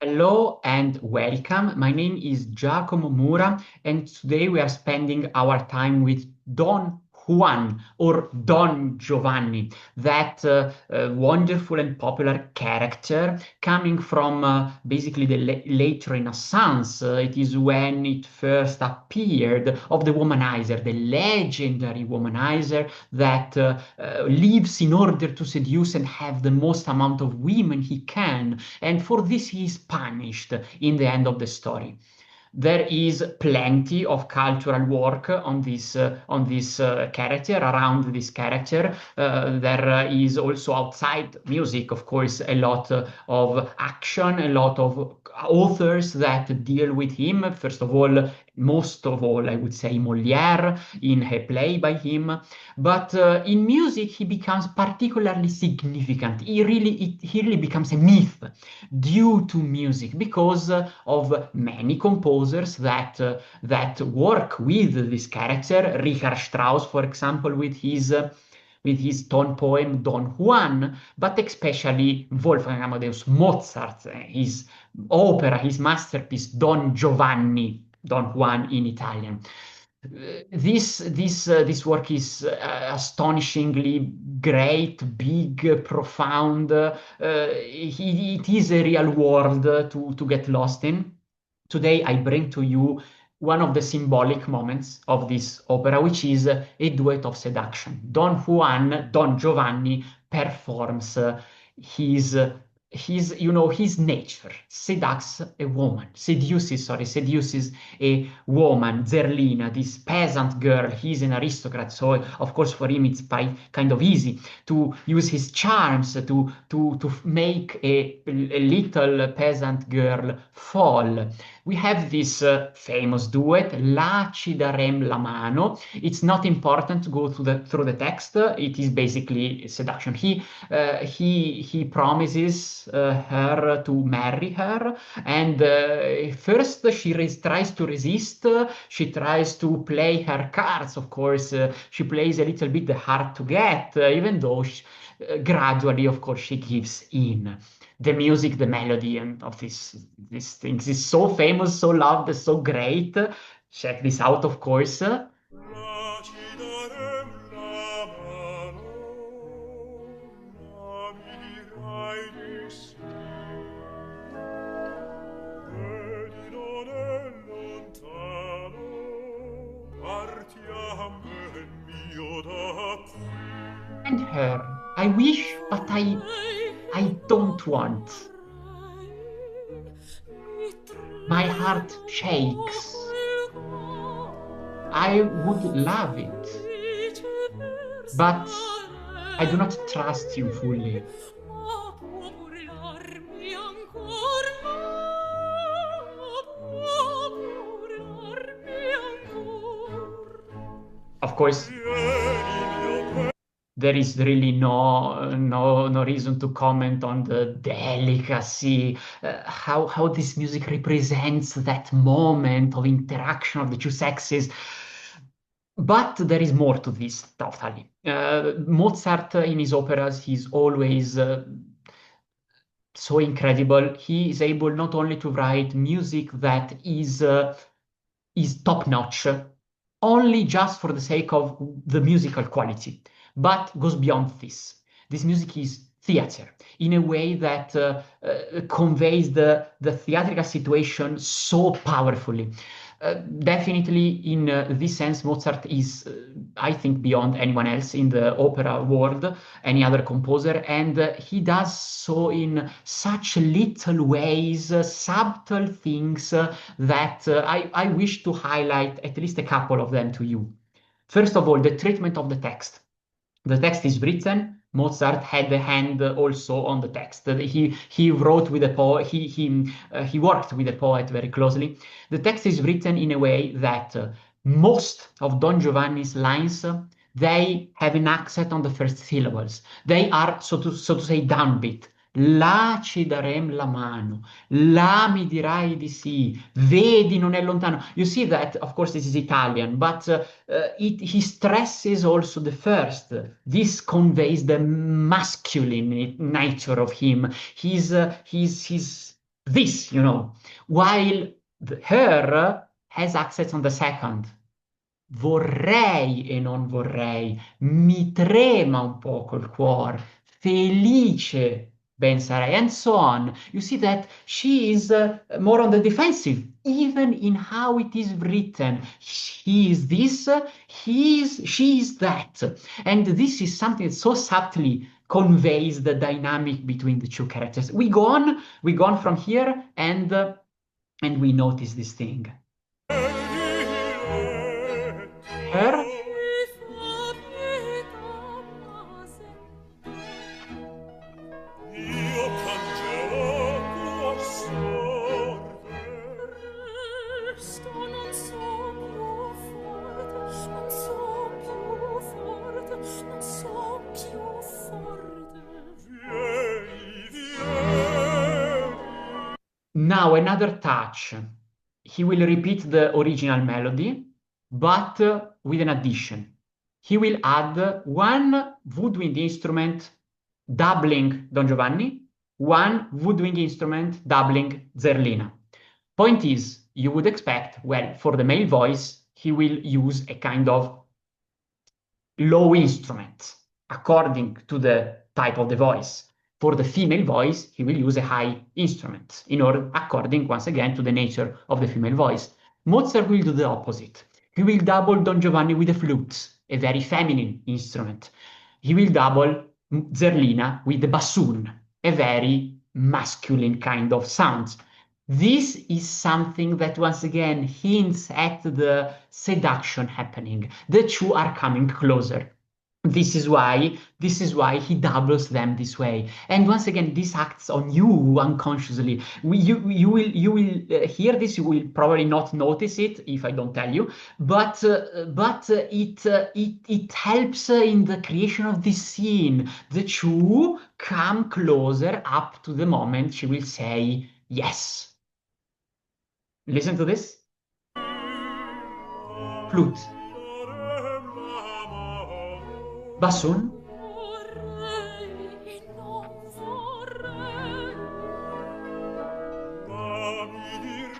Hello and welcome. My name is Giacomo Mura, and today we are spending our time with Don Juan or Don Giovanni, that wonderful and popular character coming from basically the late Renaissance. It is when it first appeared of the womanizer, the legendary womanizer that lives in order to seduce and have the most amount of women he can, and for this he is punished in the end of the story. There is plenty of cultural work on this character, around this character. There is also outside music, of course, a lot of action, a lot of authors that deal with him. First of all, most of all, I would say Molière in a play by him. But in music, he becomes particularly significant. He really becomes a myth due to music because of many composers that work with this character. Richard Strauss, for example, with his tone poem Don Juan, but especially Wolfgang Amadeus Mozart, his opera, his masterpiece Don Giovanni, Don Juan in Italian. This work is astonishingly great, big, profound. It is a real world to get lost in. Today, I bring to you one of the symbolic moments of this opera, which is a duet of seduction. Don Juan, Don Giovanni performs his nature, seduces a woman, Zerlina, this peasant girl. He's an aristocrat, so of course for him it's kind of easy to use his charms to make a little peasant girl fall. We have this famous duet, darem, la mano. It's not important to go through the text. It is basically seduction. He promises her to marry her, and first she tries to resist. She tries to play her cards. Of course, she plays a little bit the hard to get, even though gradually, of course, she gives in. The music, the melody, and of these things is so famous, so loved, so great. Check this out, of course. And her, I wish, but I don't want. My heart shakes. I would love it, but I do not trust you fully. Of course, there is really no reason to comment on the delicacy, how this music represents that moment of interaction of the two sexes. But there is more to this, totally. Mozart in his operas, he's always so incredible. He is able not only to write music that is top-notch, only just for the sake of the musical quality, but goes beyond this. This music is theater in a way that conveys the theatrical situation so powerfully. Definitely, in this sense, Mozart is, I think, beyond anyone else in the opera world, any other composer, and he does so in such little ways, subtle things that I wish to highlight at least a couple of them to you. First of all, the treatment of the text. The text is written. Mozart had a hand also on the text. He wrote with a poet. He worked with a poet very closely. The text is written in a way that most of Don Giovanni's lines, they have an accent on the first syllables. They are so to say downbeat. Là ci darem la mano. Là mi dirai di sì. Vedi, non è lontano. You see that, of course, this is Italian, but he stresses also the first. This conveys the masculine nature of him. He's this, while her has accents on the second. Vorrei e non vorrei, mi trema un poco il cuore, felice ben sarei, and so on. You see that she is more on the defensive, even in how it is written. He is this, she is that. And this is something that so subtly conveys the dynamic between the two characters. We go on from here, and we notice this thing. Her Now another touch. He will repeat the original melody, but with an addition. He will add one woodwind instrument doubling Don Giovanni, one woodwind instrument doubling Zerlina. Point is, you would expect, well, for the male voice, he will use a kind of low instrument according to the type of the voice. For the female voice, he will use a high instrument in order, according once again to the nature of the female voice. Mozart will do the opposite. He will double Don Giovanni with a flute, a very feminine instrument. He will double Zerlina with the bassoon, a very masculine kind of sound. This is something that once again hints at the seduction happening. The two are coming closer. This is why he doubles them this way. And once again, this acts on you unconsciously. You will hear this. You will probably not notice it if I don't tell you. But it helps in the creation of this scene. The two come closer up to the moment she will say yes. Listen to this. Flute. Bassoon.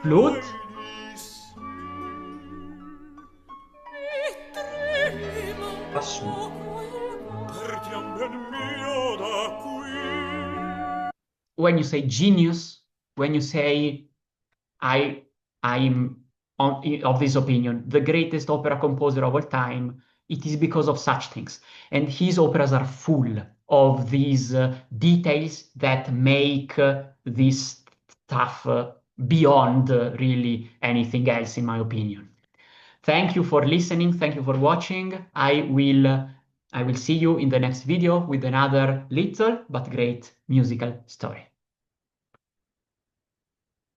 Flute. Bassoon. When you say genius, when you say I'm of this opinion, the greatest opera composer of all time, it is because of such things. And his operas are full of these details that make this stuff beyond really anything else, in my opinion. Thank you for listening. Thank you for watching. I will see you in the next video with another little but great musical story.